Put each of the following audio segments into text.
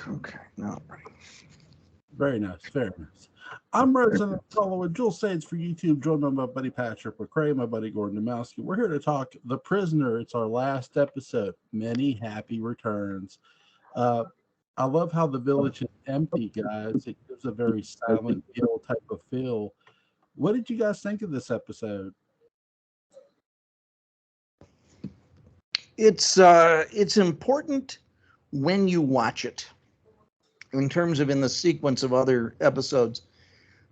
Okay, now I'm ready. Very nice, very nice. I'm Resident Solo with Jewel Sage for YouTube, joined by my buddy Patrick McCray, my buddy Gordon Dymowski. We're here to talk The Prisoner. It's our last episode. Many happy returns. I love how the village is empty, guys. It gives a very Silent Hill type of feel. What did you guys think of this episode? It's important when you watch it. In terms of in the sequence of other episodes,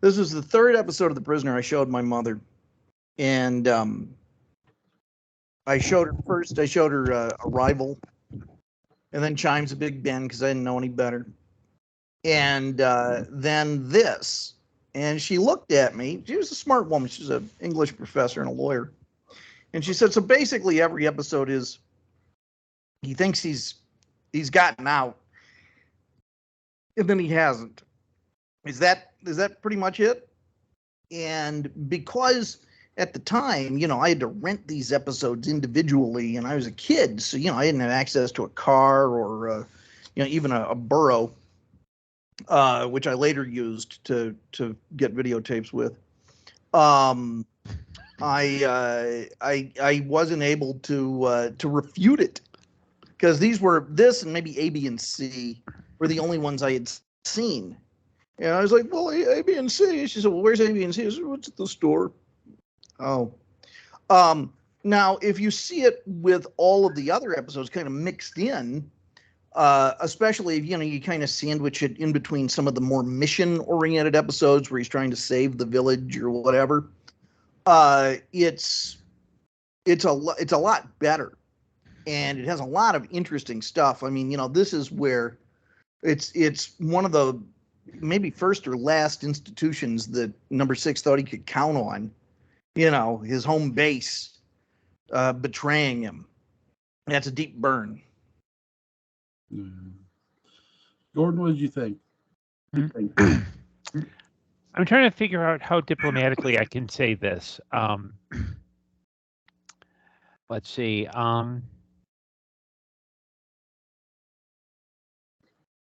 this was the third episode of The Prisoner I showed my mother, and I showed her first. I showed her Arrival, and then Chimes of Big Ben because I didn't know any better, and then this. And she looked at me. She was a smart woman. She's an English professor and a lawyer, and she said, "So basically, every episode is he thinks he's gotten out." And then he hasn't. Is that pretty much it? And because at the time, I had to rent these episodes individually, and I was a kid, so I didn't have access to a car or even a burro, which I later used to get videotapes with. I wasn't able to refute it because this and maybe A, B, and C were the only ones I had seen. And I was like, well, A, B, and C. She said, well, where's A, B, and C? I said, what's at the store? Oh. Now, if you see it with all of the other episodes kind of mixed in, especially if, you kind of sandwich it in between some of the more mission-oriented episodes where he's trying to save the village or whatever, it's a lot better. And it has a lot of interesting stuff. I mean, this is where it's one of the maybe first or last institutions that Number 6 thought he could count on. His home base betraying him. That's a deep burn. Gordon, what did you think? I'm trying to figure out how diplomatically I can say this. Let's see.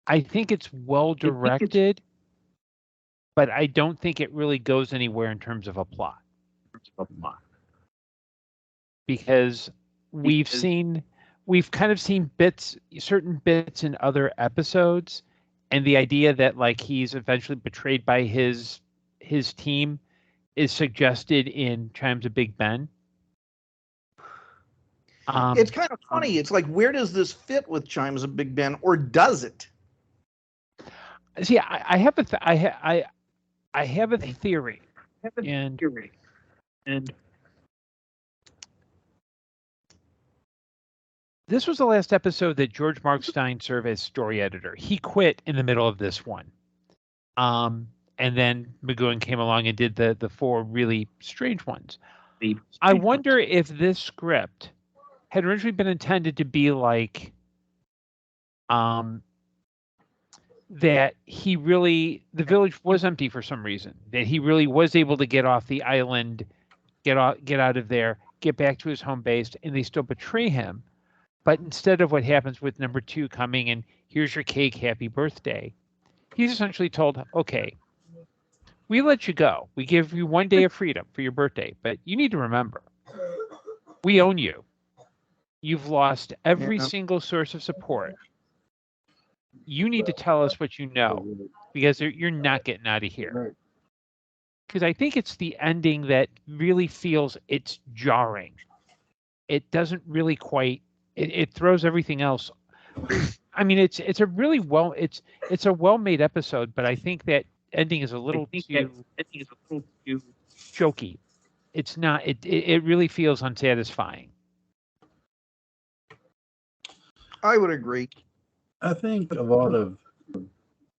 I think it's well directed, but I don't think it really goes anywhere in terms of a plot. Because we've kind of seen certain bits in other episodes, and the idea that like he's eventually betrayed by his team is suggested in Chimes of Big Ben. It's kind of funny. It's like, where does this fit with Chimes of Big Ben, or does it? See, I have a theory, and this was the last episode that George Markstein served as story editor. He quit in the middle of this one, and then McGowan came along and did the 4 really strange ones. I wonder if this script had originally been intended to be like, that the village was empty for some reason, that he really was able to get off the island, get out of there, get back to his home base, and they still betray him. But instead of what happens with Number 2 coming and here's your cake, happy birthday, he's essentially told, okay, we let you go. We give you 1 day of freedom for your birthday, but you need to remember, we own you. You've lost every single source of support. You need to tell us what you know, because you're not getting out of here. Because I think it's the ending that really feels it's jarring. It doesn't really quite. It throws everything else. I mean, it's a really it's a well-made episode, but I think that ending is a little too jokey. It's not. It really feels unsatisfying. I would agree. I think a lot of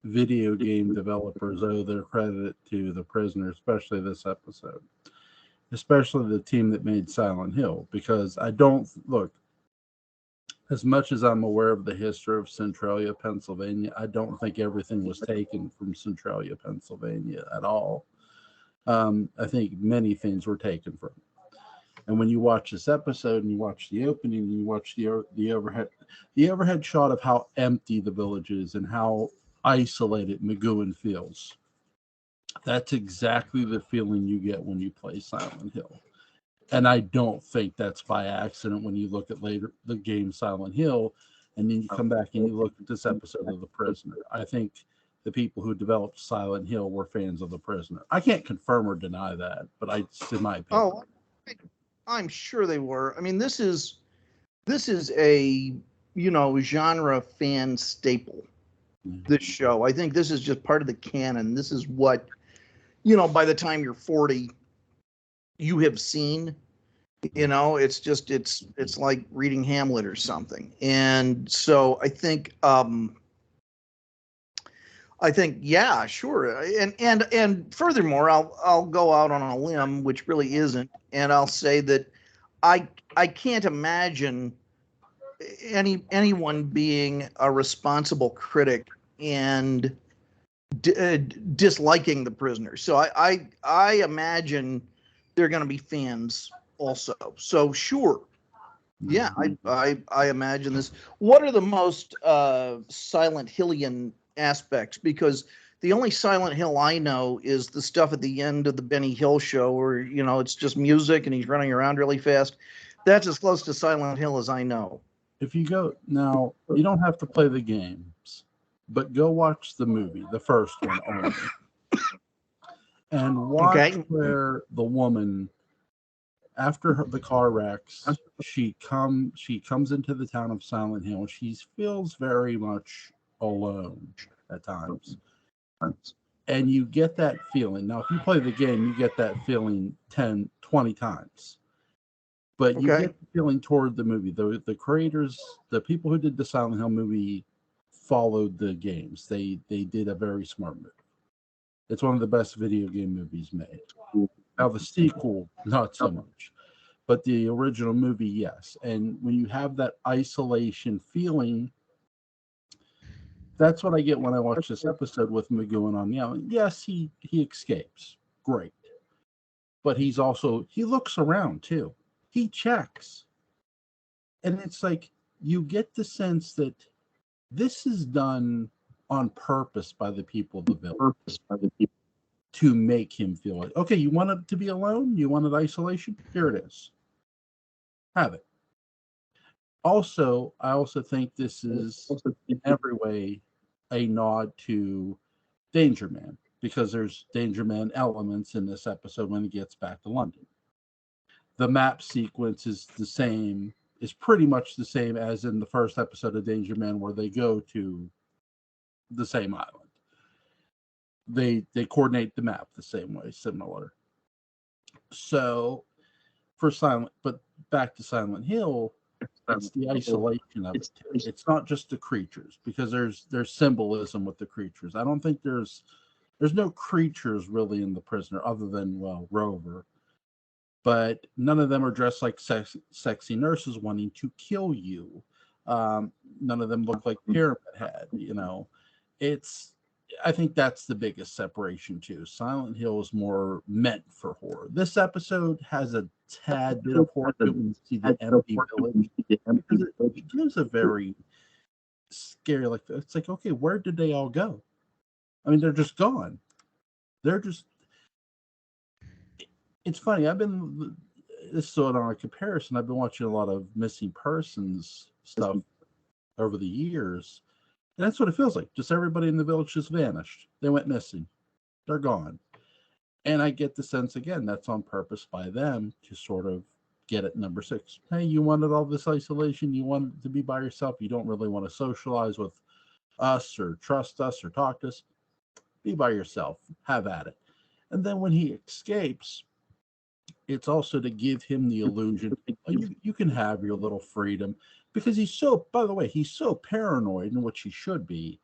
video game developers owe their credit to The Prisoner, especially this episode, especially the team that made Silent Hill, because as much as I'm aware of the history of Centralia, Pennsylvania, I don't think everything was taken from Centralia, Pennsylvania at all. I think many things were taken from. And when you watch this episode and you watch the opening and you watch the overhead shot of how empty the village is and how isolated McGowan feels, that's exactly the feeling you get when you play Silent Hill. And I don't think that's by accident when you look at later the game Silent Hill, and then you come back and you look at this episode of The Prisoner. I think the people who developed Silent Hill were fans of The Prisoner. I can't confirm or deny that, but it's in my opinion. Oh, I'm sure they were. I mean, this is a genre fan staple. This show, I think this is just part of the canon. This is what, by the time you're 40, you have seen. It's like reading Hamlet or something. And so I think yeah, sure. And furthermore, I'll go out on a limb, which really isn't, and I'll say that I can't imagine anyone being a responsible critic and disliking The Prisoner. So I imagine they're going to be fans also. So sure. Yeah, I imagine this. What are the most Silent Hillian aspects? Because the only Silent Hill I know is the stuff at the end of the Benny Hill show where, it's just music and he's running around really fast. That's as close to Silent Hill as I know. If you go now, you don't have to play the games, but go watch the movie, the first one only, and watch where the woman, after the car wrecks, she comes into the town of Silent Hill. She feels very much alone at times, and you get that feeling. Now, if you play the game, you get that feeling 10, 20 times. But you get the feeling toward the movie. The creators, the people who did the Silent Hill movie, followed the games. They did a very smart move. It's one of the best video game movies made. Now the sequel, not so much, but the original movie, yes. And when you have that isolation feeling, that's what I get when I watch this episode with McGowan on the island. Yes, he escapes, great, but he looks around too. He checks. And it's like you get the sense that this is done on purpose by the people of the village to make him feel like, okay, you wanted to be alone? You wanted isolation? Here it is. Have it. Also, I also think this is in every way a nod to Danger Man, because there's Danger Man elements in this episode when he gets back to London. The map sequence is pretty much the same as in the first episode of Danger Man, where they go to the same island. They coordinate the map the same way, similar. So but back to Silent Hill, it's the isolation of it. It's not just the creatures, because there's symbolism with the creatures. I don't think there's no creatures really in The Prisoner other than, well, Rover. But none of them are dressed like sexy nurses wanting to kill you. None of them look like Pyramid Head. I think that's the biggest separation too. Silent Hill is more meant for horror. This episode has a tad bit of horror when you see the empty village, because it gives a very scary, it's like, okay, where did they all go? I mean, they're just gone. It's funny. This is sort of on a comparison. I've been watching a lot of missing persons stuff over the years. And that's what it feels like. Just everybody in the village just vanished. They went missing. They're gone. And I get the sense, again, that's on purpose by them to sort of get at number 6. Hey, you wanted all this isolation. You wanted to be by yourself. You don't really want to socialize with us or trust us or talk to us. Be by yourself. Have at it. And then when he escapes, it's also to give him the illusion, you can have your little freedom, because he's so paranoid, in which he should be,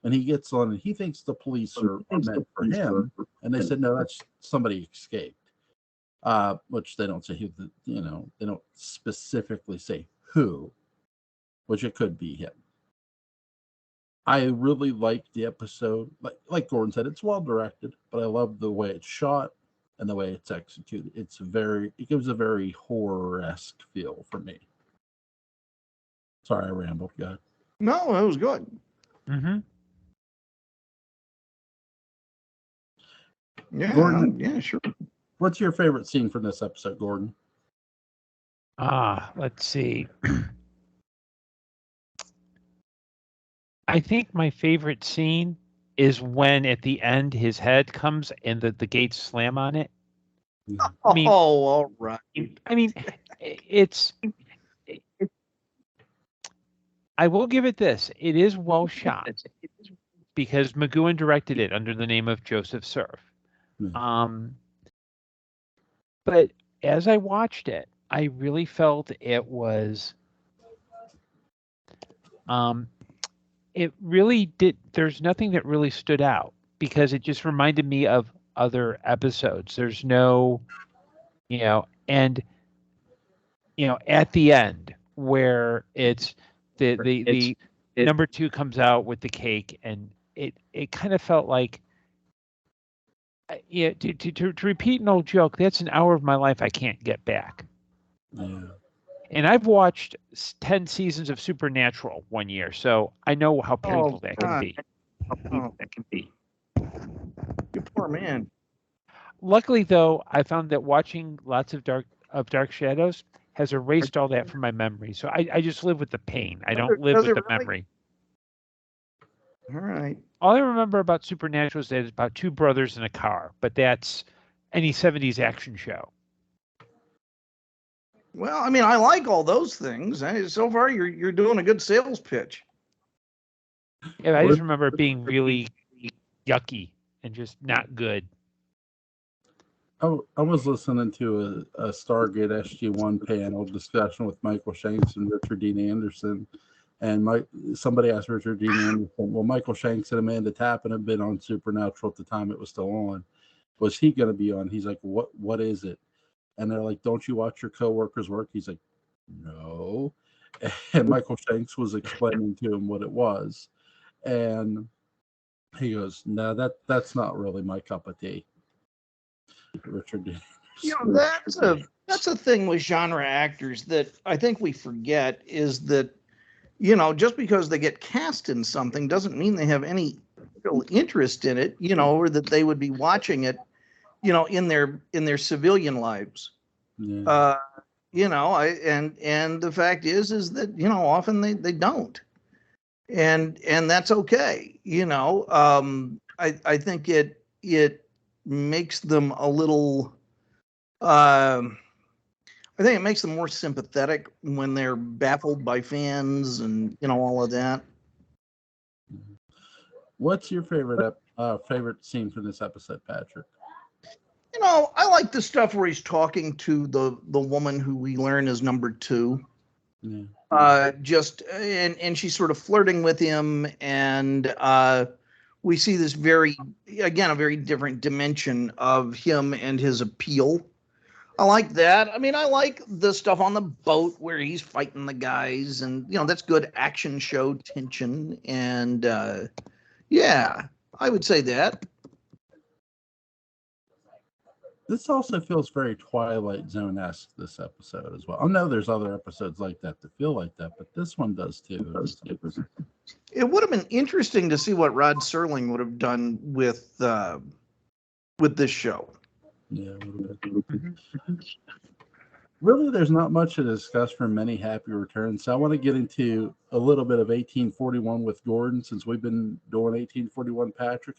and he gets on and he thinks the police are meant for him, and they said, no, that's somebody escaped, which they don't say who, they don't specifically say who, which it could be him. I really liked the episode. Like Gordon said, it's well directed, but I love the way it's shot. and the way it's executed. It gives a very horror-esque feel for me. Sorry, I rambled. Go ahead. No, that was good. Mm-hmm. Yeah, Gordon, yeah, sure. what's your favorite scene from this episode, Gordon? Let's see. I think my favorite scene is when at the end his head comes and the gates slam on it. I mean, all right. I mean, it's. I will give it this. It is well shot because McGowan directed it under the name of Joseph Surf. But as I watched it, I really felt it was. It really did. There's nothing that really stood out because it just reminded me of other episodes. There's no, and at the end where it's the number 2 comes out with the cake, and it kind of felt like, to repeat an old joke, that's an hour of my life I can't get back. Yeah. And I've watched 10 seasons of Supernatural one year, so I know how painful that can be. You poor man. Luckily, though, I found that watching lots of Dark Shadows has erased all that from my memory. So I just live with the pain. I don't live with the memory. All right. All I remember about Supernatural is that it's about 2 brothers in a car, but that's any 70s action show. Well, I mean, I like all those things. So far, you're doing a good sales pitch. Yeah, I just remember it being really yucky and just not good. I was listening to a Stargate SG-1 panel discussion with Michael Shanks and Richard Dean Anderson, and somebody asked Richard Dean Anderson, well, Michael Shanks and Amanda Tappen have been on Supernatural at the time it was still on. Was he going to be on? He's like, what is it? And they're like, don't you watch your coworkers work? He's like, no. And Michael Shanks was explaining to him what it was. And he goes, no, that's not really my cup of tea. Richard. That's a thing with genre actors that I think we forget is that, just because they get cast in something doesn't mean they have any real interest in it, or that they would be watching it, in their civilian lives. Yeah. And the fact is that, often they don't. And that's okay. I think it makes them a little, I think it makes them more sympathetic when they're baffled by fans and, all of that. What's your favorite scene from this episode, Patrick? I like the stuff where he's talking to the woman who we learn is number 2. Yeah. And she's sort of flirting with him, and we see this a very different dimension of him and his appeal. I like that. I mean, I like the stuff on the boat where he's fighting the guys, and that's good action show tension. And yeah, I would say that. This also feels very Twilight Zone-esque, this episode as well. I know there's other episodes like that feel like that, but this one does too. It would have been interesting to see what Rod Serling would have done with this show. Yeah, a little bit. Really, there's not much to discuss from Many Happy Returns. So I want to get into a little bit of 1841 with Gordon, since we've been doing 1841, Patrick.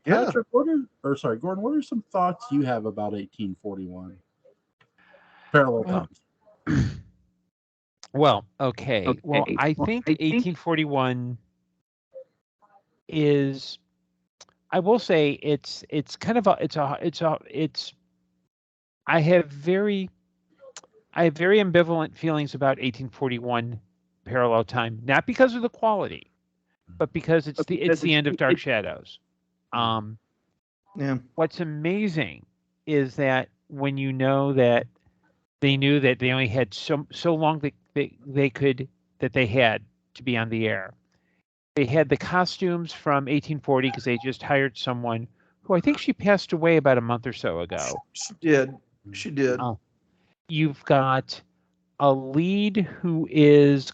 Yeah. Patrick, Gordon, what are some thoughts you have about 1841? Parallel times. Well, okay. Well, I think 1841 is, I will say it's kind of I have very ambivalent feelings about 1841 Parallel Time, not because of the quality, but because it's the end of Dark Shadows. Yeah. What's amazing is that when that they knew that they only had so long that they had to be on the air. They had the costumes from 1840 because they just hired someone who I think she passed away about a month or so ago. She did. She did. You've got a lead who's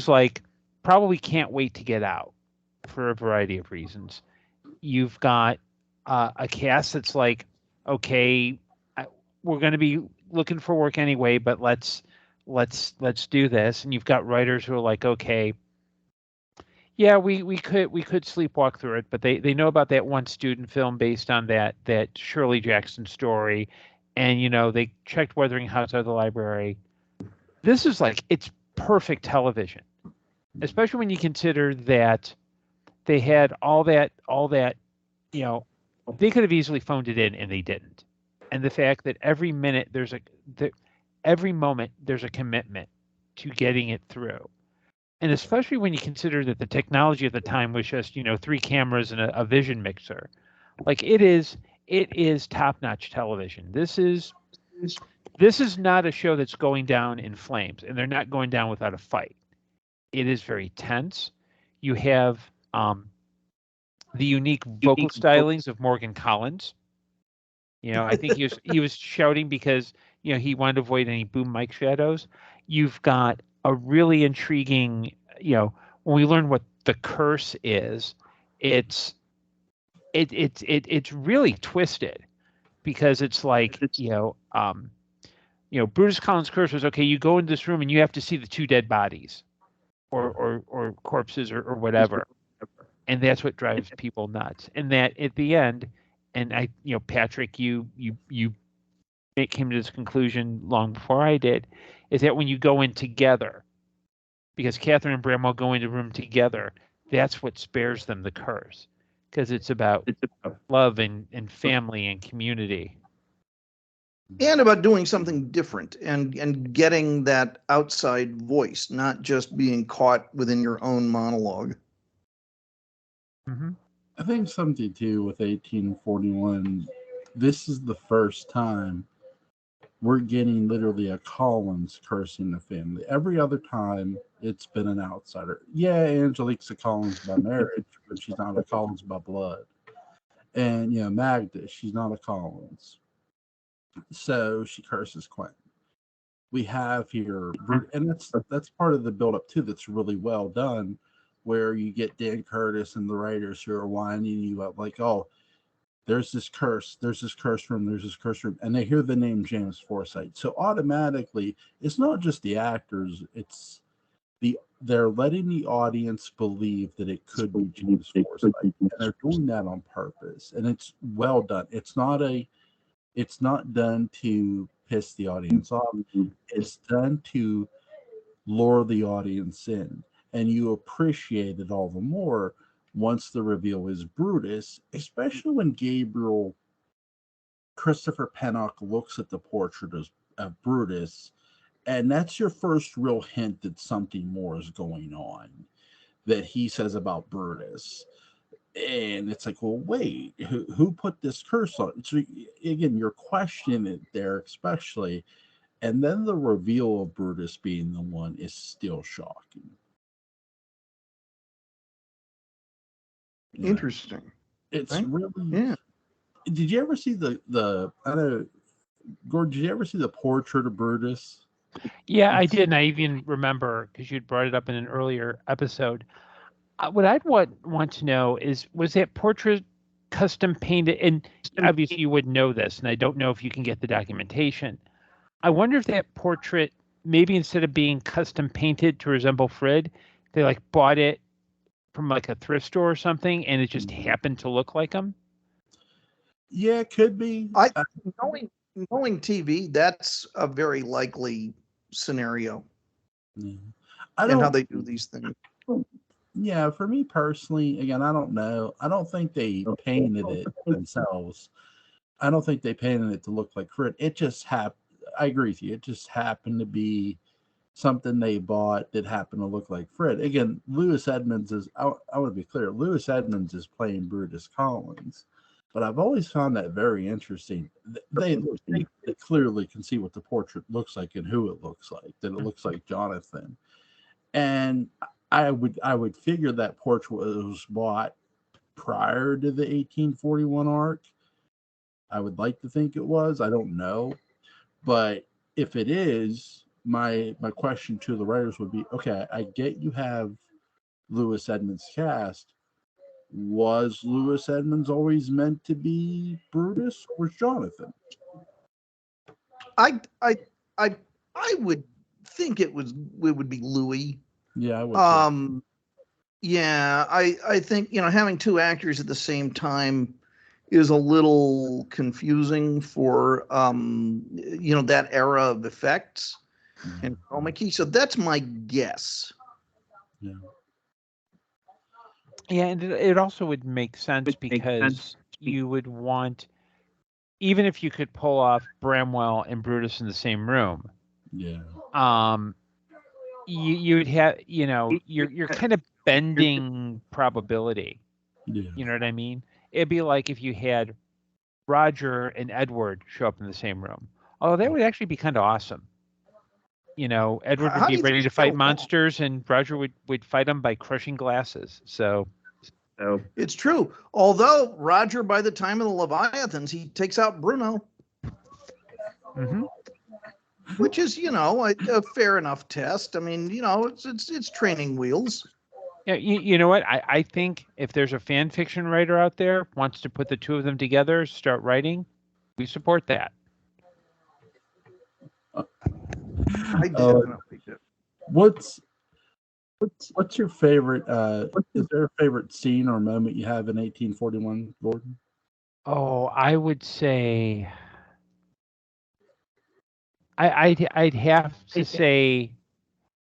like probably can't wait to get out for a variety of reasons. You've got a cast that's like, okay, we're going to be looking for work anyway, but let's do this. And you've got writers who are like, okay, yeah, we could sleepwalk through it, but they know about that one student film based on that Shirley Jackson story, and they checked Wuthering Heights out of the library. This is like, it's perfect television, especially when you consider that they had all that they could have easily phoned it in and they didn't, and the fact that every moment there's a commitment to getting it through. And especially when you consider that the technology at the time was just, 3 cameras and a vision mixer. Like, it is top-notch television. This is not a show that's going down in flames, and they're not going down without a fight. It is very tense. You have the unique vocal stylings of Morgan Collins. I think he was shouting because, he wanted to avoid any boom mic shadows. You've got a really intriguing, when we learn what the curse is, it's really twisted, because it's like, Brutus Collins' curse was, okay, you go into this room and you have to see the 2 dead bodies or corpses or whatever. And that's what drives people nuts. And that at the end, and Patrick, you came to this conclusion long before I did, is that when you go in together, because Catherine and Bramwell go into a room together, that's what spares them the curse, because it's about love and family and community. And about doing something different and getting that outside voice, not just being caught within your own monologue. Mm-hmm. I think something too with 1841, this is the first time we're getting literally a Collins cursing the family. Every other time, it's been an outsider. Yeah, Angelique's a Collins by marriage, but she's not a Collins by blood. And, Magda, she's not a Collins. So she curses Quentin. We have here, and that's part of the build-up too that's really well done, where you get Dan Curtis and the writers who are winding you up like, oh, there's this curse room, and they hear the name James Forsythe. So automatically, it's not just the actors, they're letting the audience believe that it could be James Forsythe, and they're doing that on purpose, and it's well done. It's not done to piss the audience off. It's done to lure the audience in, and you appreciate it all the more once the reveal is Brutus, especially when Christopher Pennock looks at the portrait of Brutus, and that's your first real hint that something more is going on, that he says about Brutus. And it's like, well, wait, who put this curse on? So again, you're questioning it there, especially, and then the reveal of Brutus being the one is still shocking. Interesting. It's right? really, Yeah. Did you ever see Gordon, did you ever see the portrait of Brutus? Yeah, I did, and I even remember, because you'd brought it up in an earlier episode. What I'd want to know is, was that portrait custom painted? And obviously you would know this, and I don't know if you can get the documentation. I wonder if that portrait, maybe instead of being custom painted to resemble Fred, they like bought it from like a thrift store or something, and it just happened to look like him. Yeah, it could be. Knowing TV, that's a very likely scenario. Yeah. And how they do these things. Yeah, for me personally, again, I don't know. I don't think they painted it themselves. I don't think they painted it to look like Fred. It just happened. I agree with you. It just happened to be something they bought that happened to look like Fred. Again, Lewis Edmonds is, I want to be clear, Lewis Edmonds is playing Brutus Collins. But I've always found that very interesting. They clearly can see what the portrait looks like and who it looks like, that it looks like Jonathan. And I would figure that portrait was bought prior to the 1841 arc. I would like to think it was. I don't know. But if it is, my question to the writers would be, okay, I get you have Lewis Edmonds cast. Was Lewis Edmonds always meant to be Brutus, or was Jonathan? I would think it would be Louis. Yeah, I would. Yeah, I think, having two actors at the same time is a little confusing for that era of effects and chroma key. So that's my guess. Yeah. Yeah, and it also would make sense because you would want, even if you could pull off Bramwell and Brutus in the same room, Yeah. you would have, you're kind of bending probability. Yeah. You know what I mean? It'd be like if you had Roger and Edward show up in the same room. Oh, that would actually be kind of awesome. Edward would be ready to fight monsters, and Roger would fight them by crushing glasses. So it's true. Although Roger, by the time of the Leviathans, he takes out Bruno, which is a fair enough test. I mean, it's training wheels. Yeah, you know what? I think if there's a fan fiction writer out there wants to put the two of them together, start writing, we support that. I definitely do. What's your favorite? Is there a favorite scene or moment you have in 1841, Gordon? Oh, I would say I'd have to say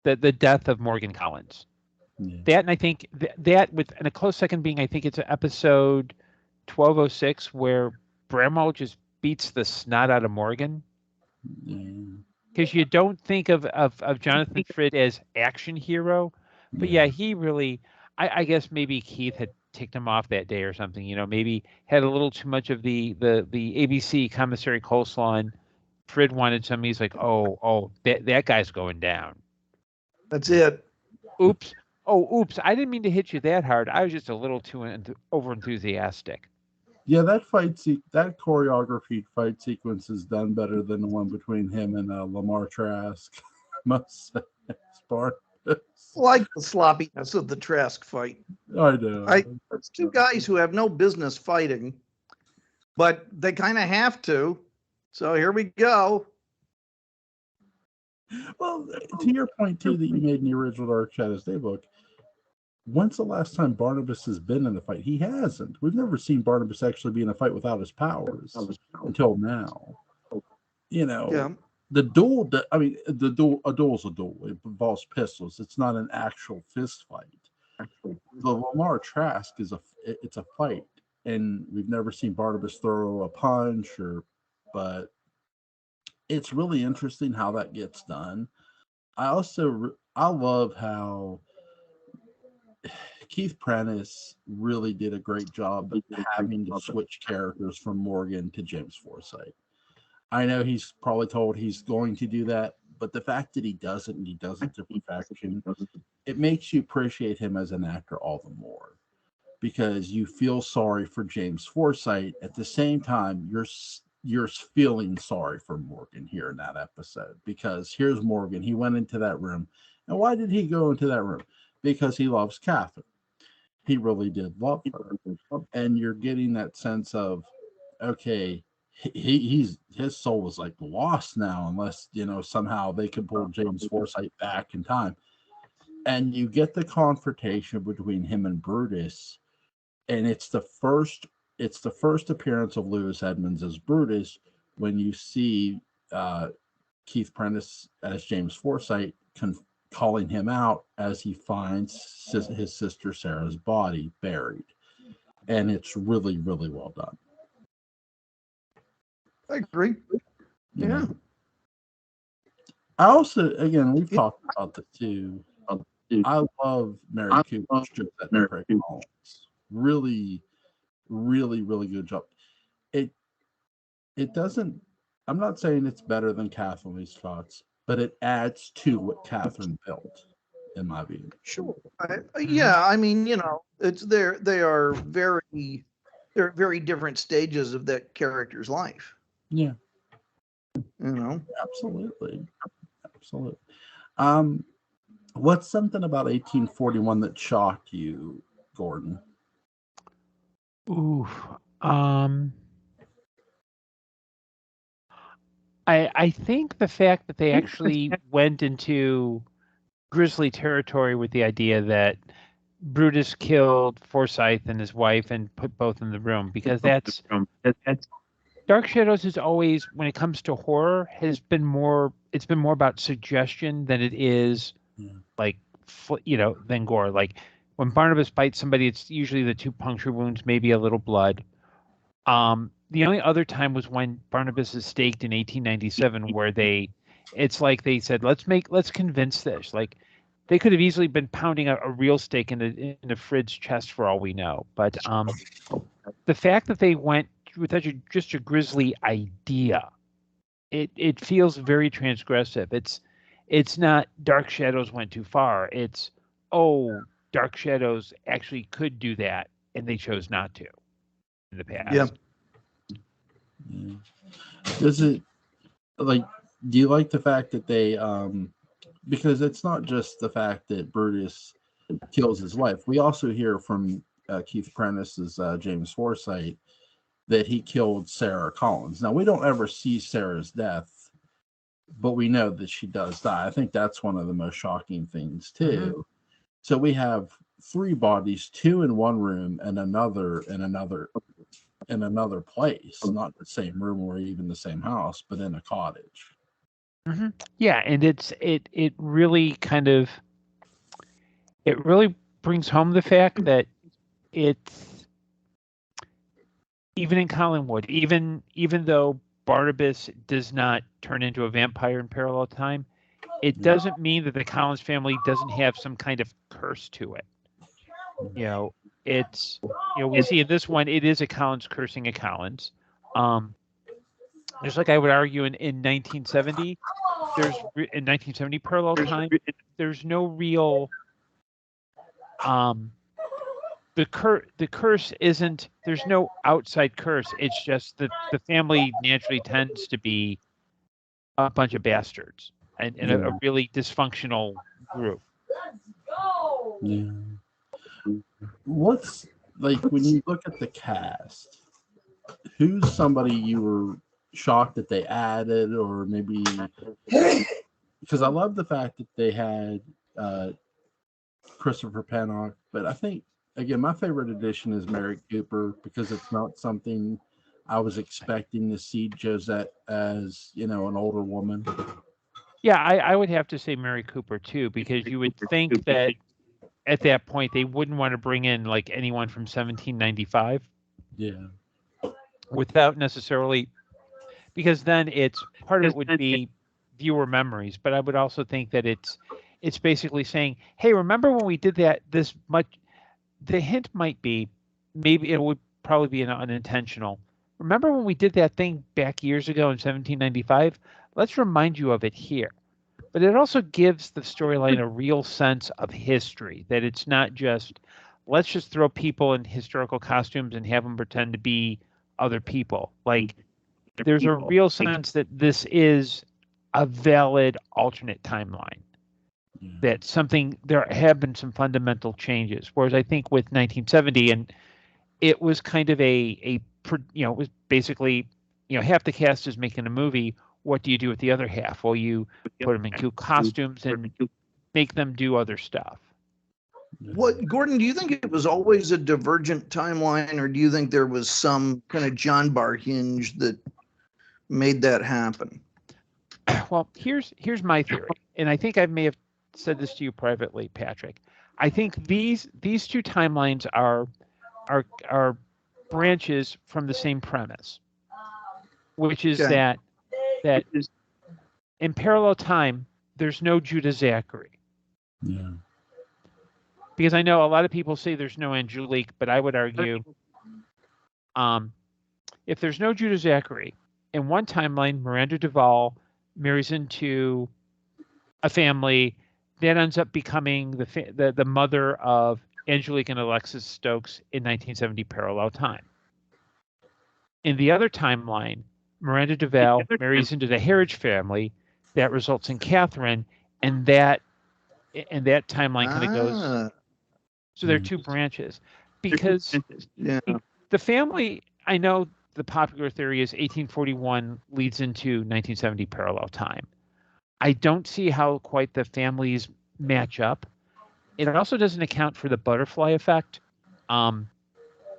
that the death of Morgan Collins. Yeah. That, and I think that with, and a close second being, I think it's episode 1206 where Bramwell just beats the snot out of Morgan. Because you don't think of Jonathan Frid as action hero, but yeah, he really, I guess maybe Keith had ticked him off that day or something. Maybe had a little too much of the ABC commissary coleslaw, and Frid wanted some. He's like, oh, that guy's going down. That's it. Oops. Oh, oops. I didn't mean to hit you that hard. I was just a little too over enthusiastic. Yeah, that that choreography fight sequence is done better than the one between him and Lamar Trask. Must say, like the sloppiness of the Trask fight. I know. It's two guys who have no business fighting, but they kind of have to. So here we go. Well, to your point too that you made in the original Dark Shadows Day book, when's the last time Barnabas has been in a fight? He hasn't. We've never seen Barnabas actually be in a fight without his powers until now. The duel. I mean, a duel's a duel. It involves pistols. It's not an actual fist fight. The Lamar Trask it's a fight, and we've never seen Barnabas throw a punch but it's really interesting how that gets done. I love how Keith Prentice really did a great job of having to switch characters from Morgan to James Forsythe. I know he's probably told he's going to do that, but the fact that he does it and he does it to perfection, it makes you appreciate him as an actor all the more, because you feel sorry for James Forsythe. At the same time, you're feeling sorry for Morgan here in that episode, because here's Morgan. He went into that room. And why did he go into that room? Because he loves Catherine. He really did love her. And you're getting that sense of, okay, his soul was like lost now, unless somehow they could pull James Forsythe back in time. And you get the confrontation between him and Brutus, and it's the first appearance of Lewis Edmonds as Brutus, when you see Keith Prentice as James Forsythe calling him out as he finds his sister Sarah's body buried. And it's really, really well done. I agree. Yeah. I also, again, we've talked about this too. I love Mary Cooper's trip at McCray Collins. Really, really, really good job. It doesn't, I'm not saying it's better than Kathleen Lee Scott's, but it adds to what Catherine built. in my view. Sure. Yeah, I mean, they're very different stages of that character's life. Yeah, absolutely. What's something about 1841 that shocked you, Gordon? Ooh. I think the fact that they actually went into grisly territory with the idea that Brutus killed Forsyth and his wife and put both in the room, because that's Dark Shadows is always, when it comes to horror, it's been more about suggestion than it is than gore. Like when Barnabas bites somebody, it's usually the 2 puncture wounds, maybe a little blood. The only other time was when Barnabas is staked in 1897, where it's like they said, let's convince this. Like they could have easily been pounding a real stake in a Frid's chest for all we know. But the fact that they went with just a grisly idea, it feels very transgressive. It's not Dark Shadows went too far. It's Dark Shadows actually could do that, and they chose not to in the past. Yeah. Does it do you like the fact that they because it's not just the fact that Brutus kills his wife. We also hear from Keith Prentice's James Forsythe that he killed Sarah Collins. Now we don't ever see Sarah's death, but we know that she does die. I think that's one of the most shocking things too. Mm-hmm. So we have 3 bodies, 2 in one room and another in another place, not the same room or even the same house, but in a cottage. Mm-hmm. Yeah, and it really really brings home the fact that it's even in Collinwood, even though Barnabas does not turn into a vampire in parallel time, it doesn't mean that the Collins family doesn't have some kind of curse to it. It's we see in this one, it is a Collins cursing a Collins. Just like I would argue in 1970, in 1970 parallel time, there's no real the curse isn't, there's no outside curse. It's just that the family naturally tends to be a bunch of bastards and a really dysfunctional group. Yeah. What's when you look at the cast, who's somebody you were shocked that they added, or maybe because I love the fact that they had Christopher Pennock, but I think again my favorite addition is Mary Cooper, because it's not something I was expecting to see Josette as an older woman. Yeah, I would have to say Mary Cooper too, because you would think that at that point they wouldn't want to bring in like anyone from 1795. Yeah. Without necessarily, because then it's part of it would be viewer memories, but I would also think that it's basically saying, hey, remember when we did that this much? The hint might be, maybe it would probably be unintentional. Remember when we did that thing back years ago in 1795? Let's remind you of it here. But it also gives the storyline a real sense of history, that it's not just, let's just throw people in historical costumes and have them pretend to be other people. Like, there's a real sense that this is a valid alternate timeline. That there have been some fundamental changes. Whereas I think with 1970, and it was kind of it was basically, half the cast is making a movie. What do you do with the other half? Well, you put them in cute costumes and make them do other stuff. What, Gordon, do you think it was always a divergent timeline, or do you think there was some kind of John Bar hinge that made that happen? Well, here's my theory, and I think I may have said this to you privately, Patrick. I think these 2 timelines are branches from the same premise, which is that in parallel time there's no Judah Zachary. Yeah. Because I know a lot of people say there's no Angelique, but I would argue, if there's no Judah Zachary, in one timeline Miranda Duval marries into a family that ends up becoming the mother of Angelique and Alexis Stokes in 1970 Parallel Time. In the other timeline, Miranda Duval marries into the Harridge family. That results in Catherine, and that timeline kind of goes. So there are two branches, because the family. I know the popular theory is 1841 leads into 1970 Parallel Time. I don't see how quite the families match up. It also doesn't account for the butterfly effect,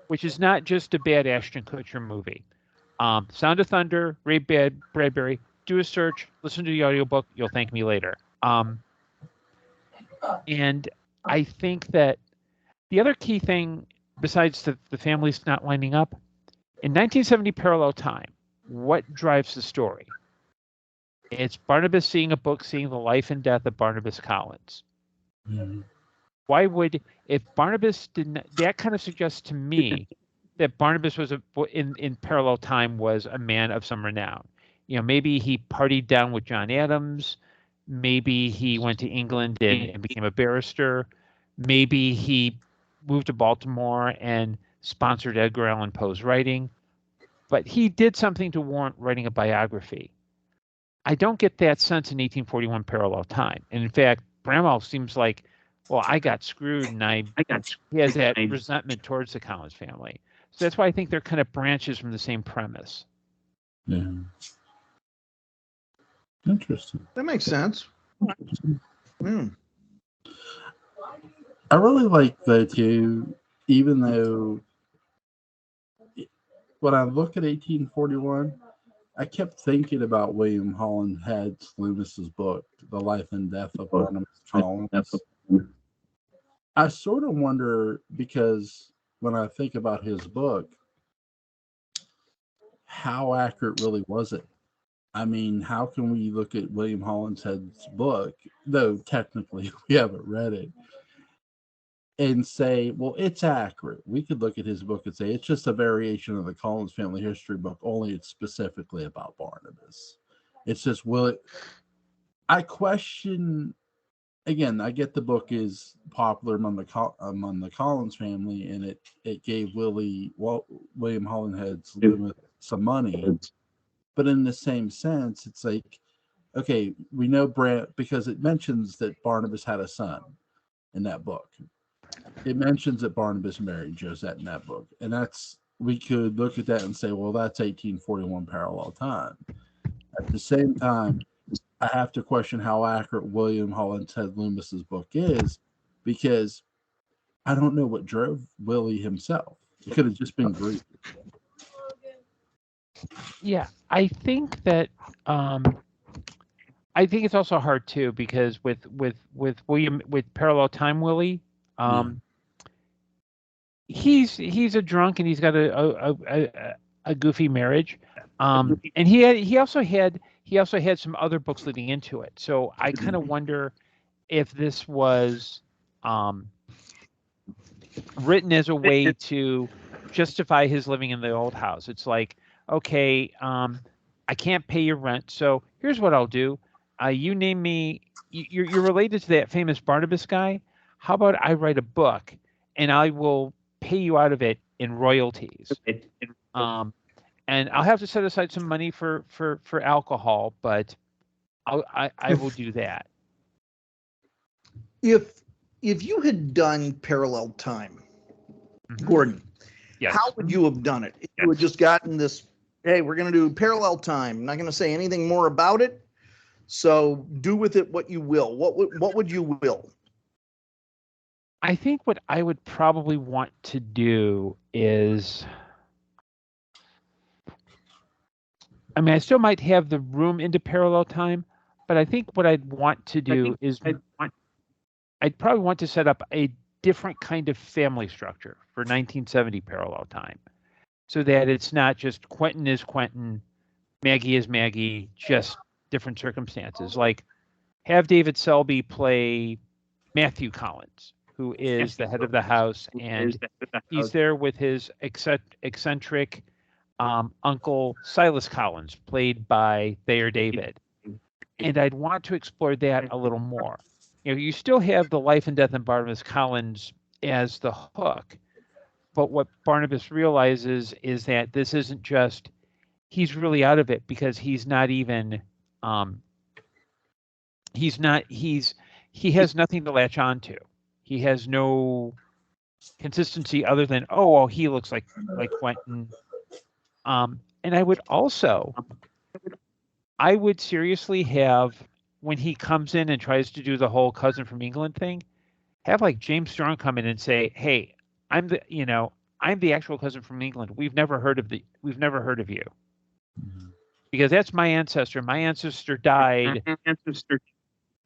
which is not just a bad Ashton Kutcher movie. Sound of Thunder, Ray Bradbury, do a search, listen to the audiobook, you'll thank me later. And I think that the other key thing, besides the families not lining up, in 1970 Parallel Time, what drives the story? It's Barnabas seeing a book, seeing the life and death of Barnabas Collins. Mm-hmm. Why would, if Barnabas didn't, that kind of suggests to me that Barnabas was in Parallel Time was a man of some renown. Maybe he partied down with John Adams. Maybe he went to England and became a barrister. Maybe he moved to Baltimore and sponsored Edgar Allan Poe's writing. But he did something to warrant writing a biography. I don't get that sense in 1841 Parallel Time. And in fact, Bramwell seems like, well, I got screwed, and he has that resentment towards the Collins family. So that's why I think they're kind of branches from the same premise. Yeah. Interesting. That makes sense. I really like that too, even though when I look at 1841, I kept thinking about William Holland Head's Loomis's book, The Life and Death of Barnabas Collins. I sort of wonder, because when I think about his book, how accurate really was it? I mean, how can we look at William Holland Head's book, though technically we haven't read it, and say, well, it's accurate? We could look at his book and say it's just a variation of the Collins family history book, only it's specifically about Barnabas. It's just, I question, again, I get the book is popular among the Collins family, and it gave William Holland Head's some money. But in the same sense, it's like, okay, we know because it mentions that Barnabas had a son in that book. It mentions that Barnabas married Josette in that book. And we could look at that and say, well, that's 1841 Parallel Time. At the same time, I have to question how accurate William Holland Head Loomis's book is, because I don't know what drove Willie himself. It could have just been grief. Yeah, I think that I think it's also hard too, because with Parallel Time Willie, he's a drunk and he's got a goofy marriage, and he also had some other books leading into it. So I kind of wonder if this was written as a way to justify his living in the old house. It's like, okay, I can't pay your rent, so here's what I'll do. You name me, you're related to that famous Barnabas guy. How about I write a book and I will pay you out of it in royalties. And I'll have to set aside some money for alcohol, but I will do that. If you had done Parallel Time, Gordon, yes, how would you have done it? If you had just gotten this, hey, we're going to do Parallel Time. I'm not going to say anything more about it. So do with it what you will. What would you will? I think what I would probably want to do is, I mean, I still might have the room into Parallel Time, but I think what I'd want to do is I'd probably want to set up a different kind of family structure for 1970 Parallel Time, so that it's not just Quentin is Quentin, Maggie is Maggie, just different circumstances. Like, have David Selby play Matthew Collins, who is the head of the house, and he's there with his eccentric uncle Silas Collins, played by Thayer David. And I'd want to explore that a little more. you still have the life and death of Barnabas Collins as the hook, but what Barnabas realizes is that this isn't just he's really out of it because he's not even he has nothing to latch on to. He has no consistency other than he looks like Quentin. And I would seriously have, when he comes in and tries to do the whole cousin from England thing, have like James Strong come in and say, "Hey, I'm the actual cousin from England. We've never heard of you." Because that's my ancestor. My ancestor died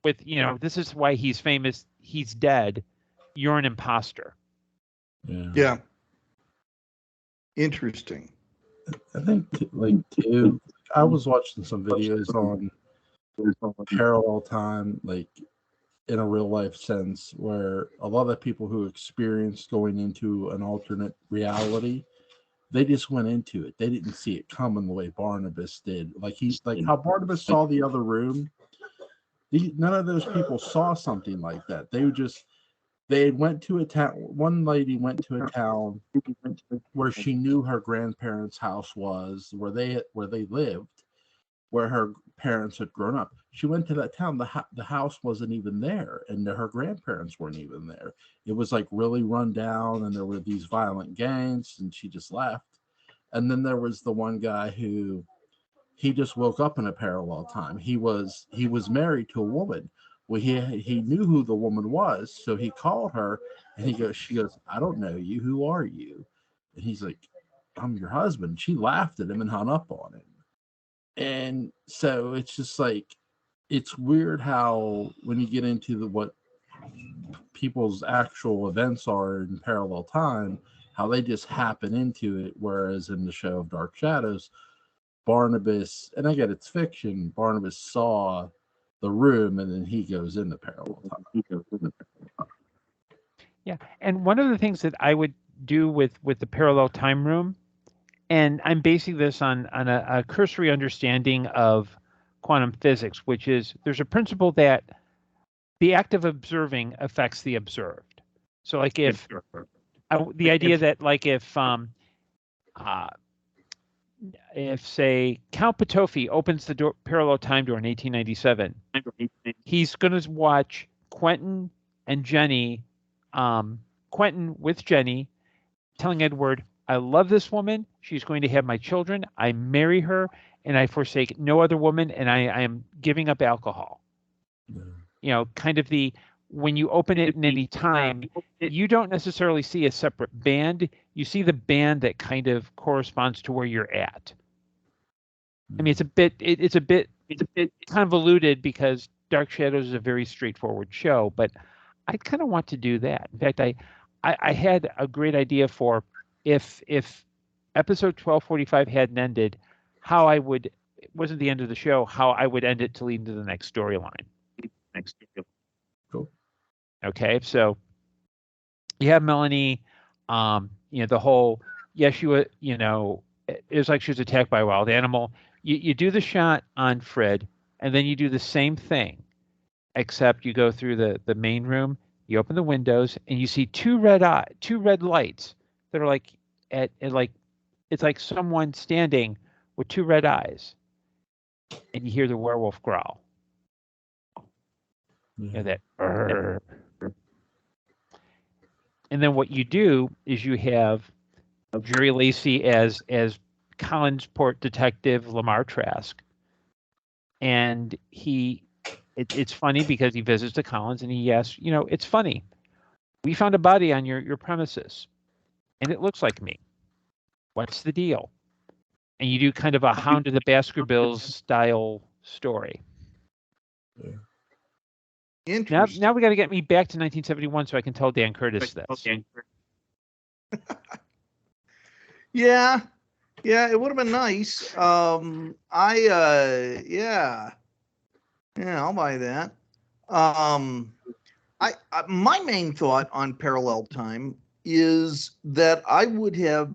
with, this is why he's famous. He's dead. You're an imposter. Yeah. Interesting. I think, too, I was watching some videos on parallel time, like in a real life sense, where a lot of the people who experienced going into an alternate reality, they just went into it. They didn't see it coming the way Barnabas did. Like how Barnabas saw the other room. None of those people saw something like that. They went to a town. One lady went to a town where she knew her grandparents' house was, where they lived, where her parents had grown up. She went to that town. The house wasn't even there, and her grandparents weren't even there. It was like really run down, and there were these violent gangs, and she just left. And then there was the one guy who he just woke up in a parallel time. He was married to a woman. Well, he knew who the woman was, so he called her, and she goes, "I don't know you. Who are you?" And he's like, "I'm your husband." She laughed at him and hung up on him. And so it's just like, it's weird how when you get into what people's actual events are in parallel time, how they just happen into it. Whereas in the show of Dark Shadows, Barnabas, and I get it's fiction, Barnabas saw the room and then he goes into parallel time. Yeah. And one of the things that I would do with the parallel time room, and I'm basing this on a cursory understanding of quantum physics, which is there's a principle that the act of observing affects the observed. So like the idea that like if say Count Petofi opens the parallel time door in 1897, he's going to watch Quentin and Jenny, Quentin with Jenny telling Edward, "I love this woman. She's going to have my children. I marry her, and I forsake no other woman, and I am giving up alcohol." Yeah. Kind of when you open it in any time, you don't necessarily see a separate band. You see the band that kind of corresponds to where you're at. I mean, it's a bit convoluted because Dark Shadows is a very straightforward show, but I kind of want to do that. In fact, I had a great idea for if episode 1245 hadn't ended, how I would, it wasn't the end of the show, how I would end it to lead into the next storyline. Cool. Okay, so you have Melanie, the whole, she was, it was like she was attacked by a wild animal. You do the shot on Fred, and then you do the same thing, except you go through the main room, you open the windows, and you see two red lights that are like it's like someone standing with two red eyes, and you hear the werewolf growl. That. And then what you do is you have Jerry Lacey as Collinsport detective Lamar Trask, and it's funny because he visits the Collins and he asks, it's funny, we found a body on your premises, and it looks like me. What's the deal? And you do kind of a Hound of the Baskervilles style story. Yeah. Interesting. Now we got to get me back to 1971 so I can tell Dan Curtis this. Yeah, it would have been nice. Yeah, I'll buy that. My main thought on parallel time is that I would have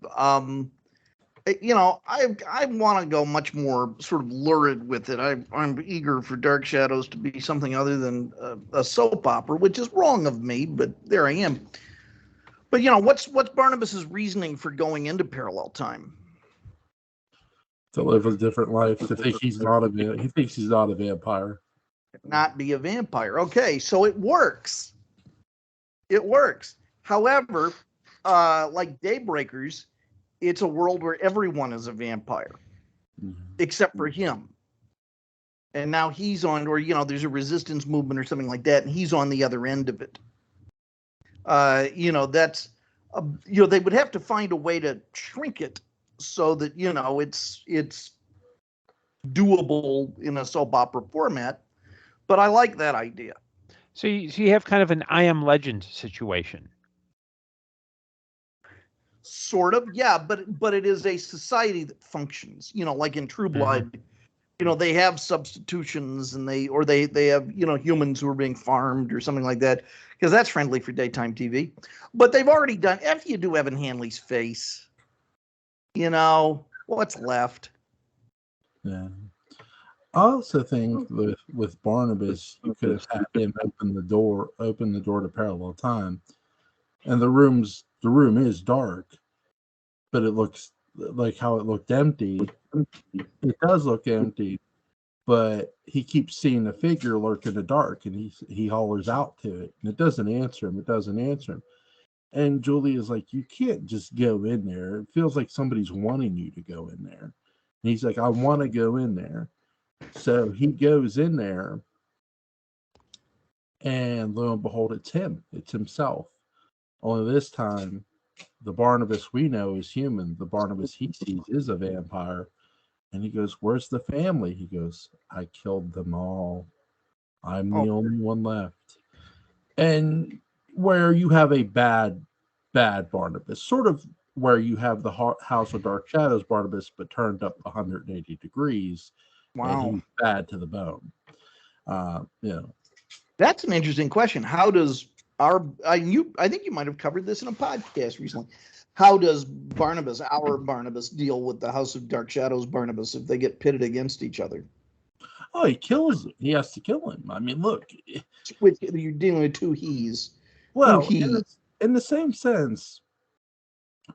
I want to go much more sort of lurid with it. I'm eager for Dark Shadows to be something other than a soap opera, which is wrong of me, but there I am. But what's Barnabas's reasoning for going into parallel time? To live a different life. To think he thinks he's not a vampire. Not be a vampire. Okay, so it works. It works. However, like Daybreakers, it's a world where everyone is a vampire, except for him. And now he's on, or there's a resistance movement or something like that, and he's on the other end of it. That's, they would have to find a way to shrink it so that it's doable in a soap opera format. But I like that idea. So you have kind of an I Am Legend situation. Sort of, yeah, but it is a society that functions, like in True Blood. They have substitutions, and they have humans who are being farmed or something like that, because that's friendly for daytime TV. But they've already done. If you do Evan Hanley's face, what's left? Yeah. I also think with Barnabas, you could have had him open the door to parallel time, and the room is dark, but it looks like how it looked empty. It does look empty, but he keeps seeing a figure lurk in the dark, and he hollers out to it, and it doesn't answer him. And Julie is like, you can't just go in there. It feels like somebody's wanting you to go in there. And he's like, I want to go in there. So he goes in there, and lo and behold, it's him. It's himself. Only this time, the Barnabas we know is human. The Barnabas he sees is a vampire. And he goes, where's the family? He goes, I killed them all. I'm the only one left. And where you have a bad Barnabas, sort of where you have the House of Dark Shadows Barnabas, but turned up 180 degrees. Wow. And he's bad to the bone. That's an interesting question. How does I think you might have covered this in a podcast recently. How does our Barnabas, deal with the House of Dark Shadows Barnabas if they get pitted against each other? Oh, he kills him. He has to kill him. I mean, look. You're dealing with two he's. Well, in the same sense,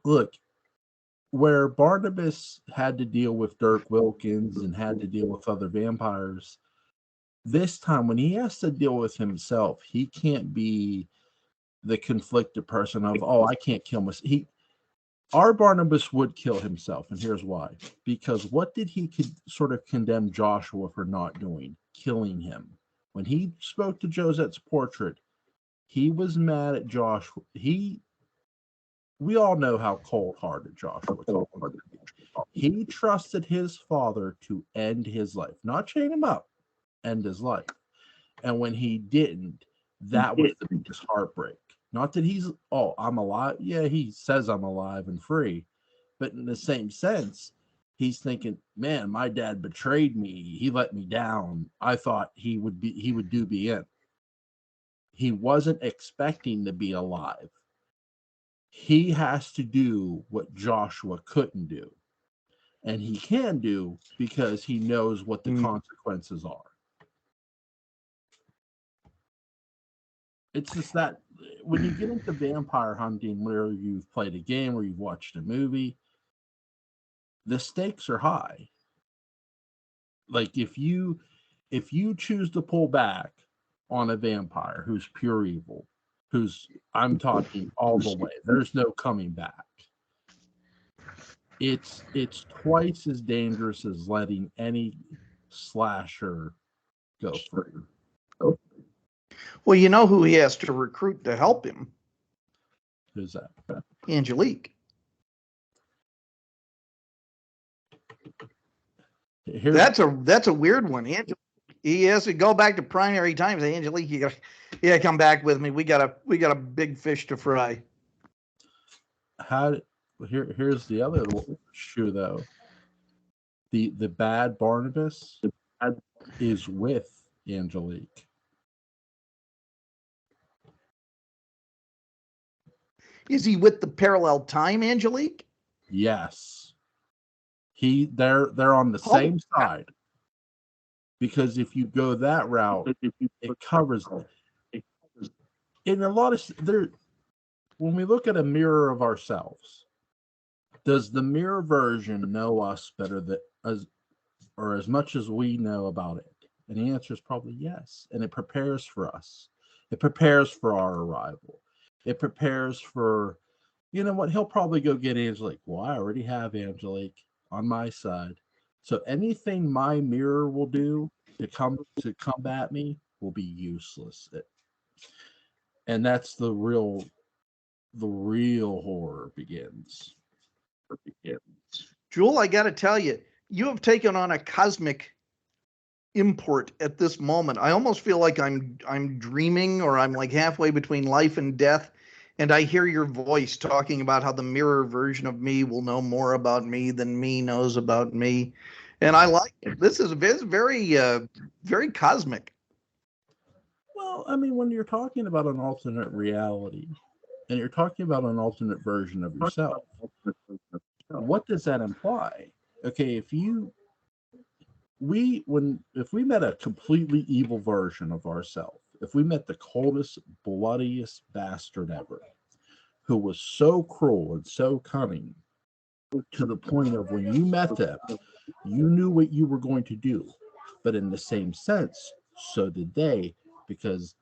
look, where Barnabas had to deal with Dirk Wilkins and had to deal with other vampires, this time when he has to deal with himself, he can't be the conflicted person of, I can't kill myself. Our Barnabas would kill himself, and here's why. Because what did he sort of condemn Joshua for not doing? Killing him. When he spoke to Josette's portrait, he was mad at Joshua. We all know how cold-hearted Joshua was. He trusted his father to end his life, not chain him up, end his life. And when he didn't, that was the biggest heartbreak. Not that he's, I'm alive. Yeah, he says I'm alive and free. But in the same sense, he's thinking, man, my dad betrayed me. He let me down. I thought he would do be in. He wasn't expecting to be alive. He has to do what Joshua couldn't do. And he can do because he knows what the consequences are. It's just that when you get into vampire hunting, where you've played a game or you've watched a movie, the stakes are high. Like if you choose to pull back on a vampire who's pure evil, I'm talking all the way, there's no coming back. It's twice as dangerous as letting any slasher go free. Well, you know who he has to recruit to help him? Who's that? Angelique. That's a weird one. He has to go back to primary time. Say, Angelique, you gotta come back with me. We got a big fish to fry. Here's the other shoe though. The bad Barnabas is with Angelique. Is he with the parallel time Angelique? Yes. They're on the same side. Because if you go that route, it covers it. In a lot of when we look at a mirror of ourselves, does the mirror version know us better as much as we know about it? And the answer is probably yes. And it prepares for us. It prepares for our arrival. It prepares for, you know what? He'll probably go get Angelique. Well, I already have Angelique on my side. So anything my mirror will do to combat me will be useless. And that's the real horror begins. Jewel, I got to tell you, you have taken on a cosmic import at this moment. I almost feel like I'm dreaming, or I'm like halfway between life and death, and I hear your voice talking about how the mirror version of me will know more about me than me knows about me. And I like it. This is very, very cosmic. Well, I mean, when you're talking about an alternate reality, and you're talking about an alternate version of yourself, what does that imply? Okay, if we met a completely evil version of ourselves, if we met the coldest, bloodiest bastard ever, who was so cruel and so cunning to the point of when you met them, you knew what you were going to do. But in the same sense, so did they, because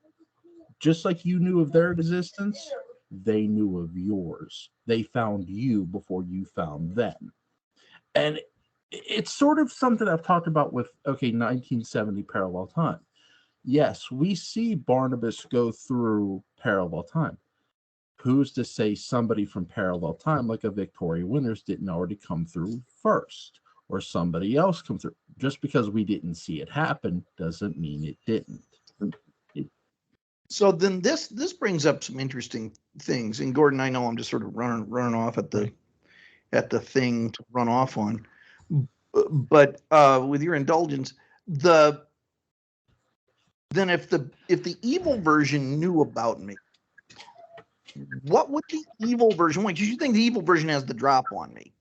just like you knew of their existence, they knew of yours. They found you before you found them. And it's sort of something I've talked about with, 1970 Parallel Time. Yes, we see Barnabas go through parallel time. Who's to say somebody from parallel time, like a Victoria Winters, didn't already come through first, or somebody else come through? Just because we didn't see it happen doesn't mean it didn't. So then this brings up some interesting things. And Gordon, I know I'm just sort of running off at the thing to run off on, but with your indulgence, then if the evil version knew about me, what would the evil version want? Because you think the evil version has the drop on me.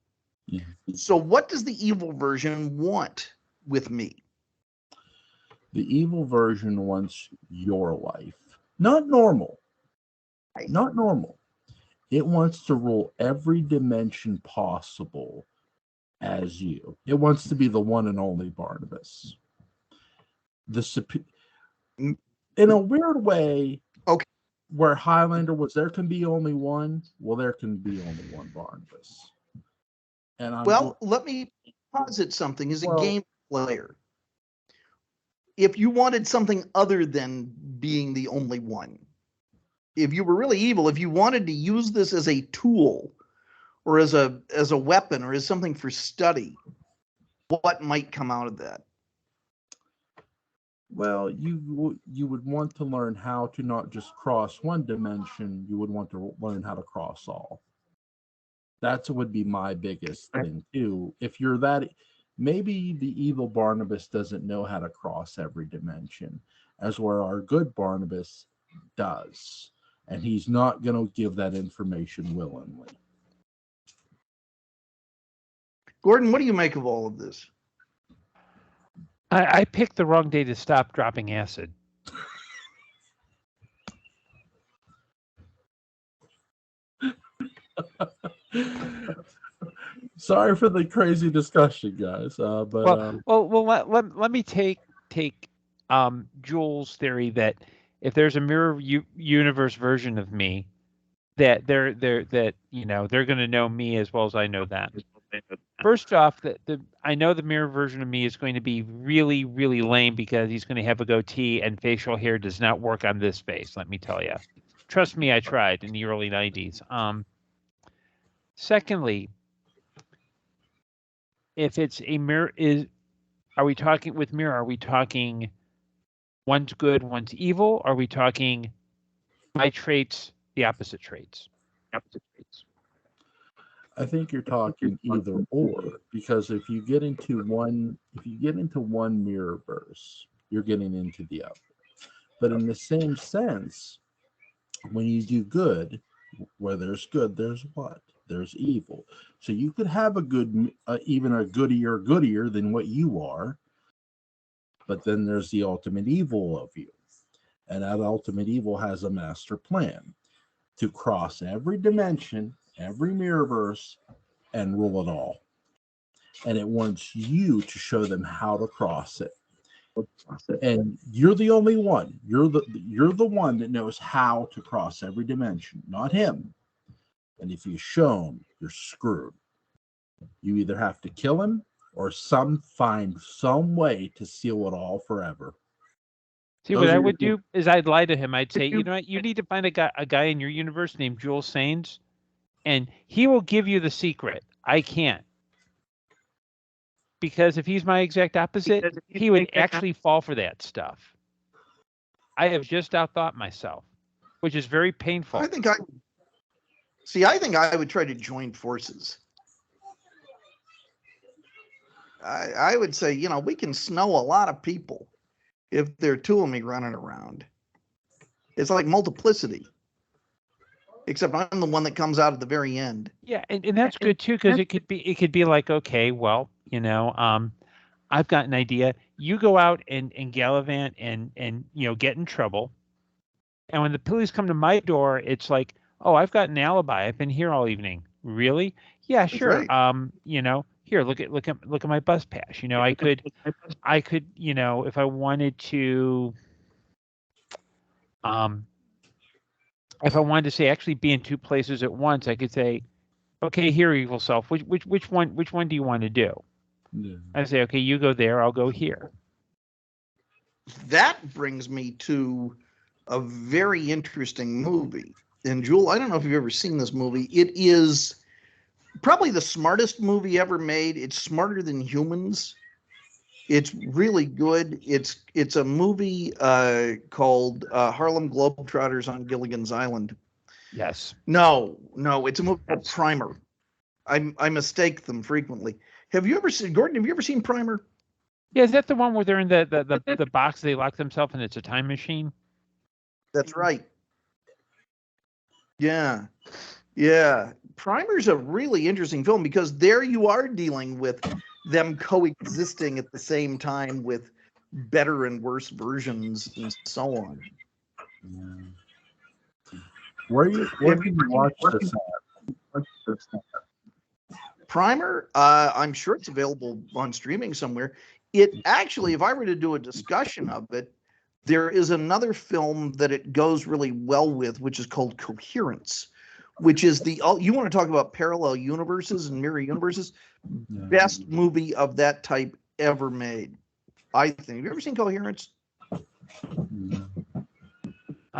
Yeah. So what does the evil version want with me? The evil version wants your life. Not normal. Not normal. It wants to rule every dimension possible as you. It wants to be the one and only Barnabas. In a weird way, okay, where Highlander was there can be only one, well, there can be only one Barnabas. And let me posit something as a game player. If you wanted something other than being the only one, if you were really evil, if you wanted to use this as a tool or as a weapon or as something for study, what might come out of that? Well, you would want to learn how to not just cross one dimension, you would want to learn how to cross all. That would be my biggest thing too. If you're that, maybe the evil Barnabas doesn't know how to cross every dimension, as where our good Barnabas does. And he's not going to give that information willingly. Gordon, what do you make of all of this? I picked the wrong day to stop dropping acid. Sorry for the crazy discussion, guys. Let me take Jules' theory that if there's a mirror universe version of me, that they're going to know me as well as I know them. First off, I know the mirror version of me is going to be really, really lame because he's going to have a goatee and facial hair does not work on this face. Let me tell you. Trust me, I tried in the early 90s. Secondly, if it's a mirror, are we talking with mirror? Are we talking one's good, one's evil? Are we talking my traits, the opposite traits? I think you're talking either or, because if you get into one mirror verse, you're getting into the other. But in the same sense, when you do good, where there's good, there's what? there's evil. So you could have a good, even a goodier than what you are, but then there's the ultimate evil of you. And that ultimate evil has a master plan to cross every dimension, every mirrorverse, and rule it all. And it wants you to show them how to cross it. And you're the only one. You're the one that knows how to cross every dimension, not him. And if you show him, you're screwed. You either have to kill him or find some way to seal it all forever. See, what I would do is I'd lie to him. I'd say, you know what, you need to find a guy in your universe named Jules Sains, and he will give you the secret. I can't. Because if he's my exact opposite, he would actually fall for that stuff. I have just outthought myself, which is very painful. I think I would try to join forces. I would say, we can snow a lot of people if there are two of me running around. It's like multiplicity. Except I'm the one that comes out at the very end. Yeah, and that's good too, because it could be like, okay, well, I've got an idea. You go out and gallivant and get in trouble. And when the police come to my door, it's like, oh, I've got an alibi. I've been here all evening. Really? Yeah, sure. Right. Here, look at my bus pass. I could, if I wanted to, if I wanted to say actually be in two places at once, I could say, okay, here, evil self, which one do you want to do? Yeah. I say, okay, you go there, I'll go here. That brings me to a very interesting movie. And Jewel, I don't know if you've ever seen this movie. It is probably the smartest movie ever made. It's smarter than humans. It's really good. It's a movie called Harlem Globetrotters on Gilligan's Island. Yes. No, it's a movie called Primer. I mistake them frequently. Have you ever seen, Gordon, have you ever seen Primer? Yeah, is that the one where they're in the box, they lock themselves and it's a time machine? That's right. Yeah. Primer's a really interesting film because there you are dealing with them coexisting at the same time with better and worse versions and so on. Yeah. Where can you watch this at? Primer, I'm sure it's available on streaming somewhere. It actually, if I were to do a discussion of it, there is another film that it goes really well with, which is called Coherence, which is you want to talk about parallel universes and mirror universes, best movie of that type ever made, I think. Have you ever seen Coherence?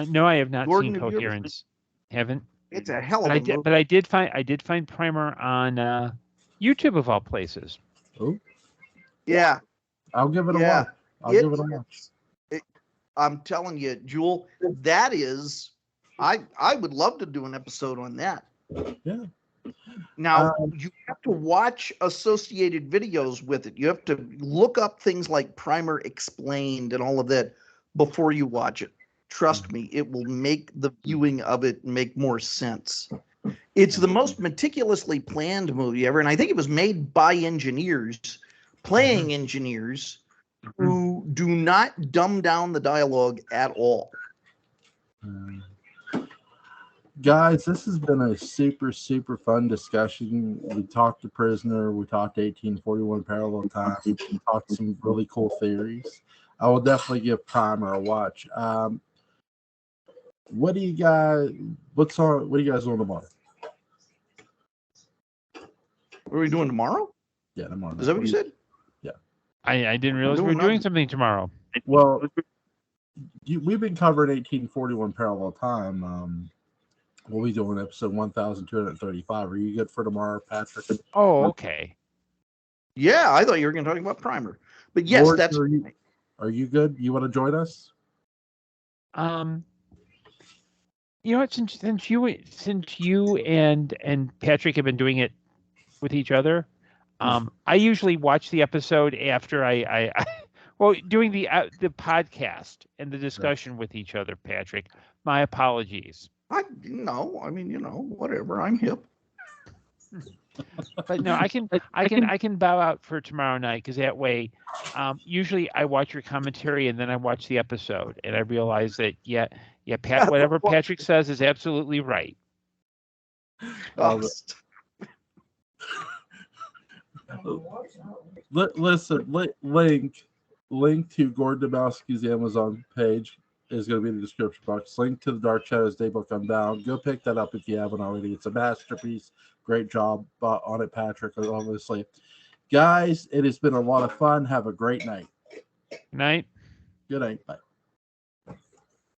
No, I have not seen Coherence. Haven't. It's a hell of a movie. But I did find Primer on YouTube of all places. Oh. Yeah. I'll give it a watch. Give it a watch. I'm telling you, Jewel, that is, I would love to do an episode on that. Yeah. Now, you have to watch associated videos with it. You have to look up things like Primer Explained and all of that before you watch it. Trust me, it will make the viewing of it make more sense. It's the most meticulously planned movie ever, and I think it was made by engineers, playing engineers, who do not dumb down the dialogue at all. Guys, this has been a super, super fun discussion. We talked to Prisoner. We talked 1841 Parallel Time. We talked some really cool theories. I will definitely give Primer a watch. What do you guys doing tomorrow? What are we doing tomorrow? Yeah, tomorrow. Is that what you said? Yeah. I didn't realize we were doing something tomorrow. Well, we've been covering 1841 Parallel Time. We'll be doing episode 1235. Are you good for tomorrow, Patrick? Oh, okay. Yeah, I thought you were going to talk about Primer. But yes, Lord, that's... Are you good? You want to join us? You know what? Since you and Patrick have been doing it with each other, I usually watch the episode after I doing the podcast and the discussion with each other. Patrick, my apologies. Whatever. I'm hip. But no, I can bow out for tomorrow night because that way, usually I watch your commentary and then I watch the episode and I realize that Pat, whatever Patrick says is absolutely right. Listen, link to Gordon Dymowski's Amazon page is going to be in the description box. Link to the Dark Shadows Daybook Unbound. Go pick that up if you haven't already. It's a masterpiece. Great job on it, Patrick, obviously. Guys, it has been a lot of fun. Have a great night. Good night. Good night. Bye.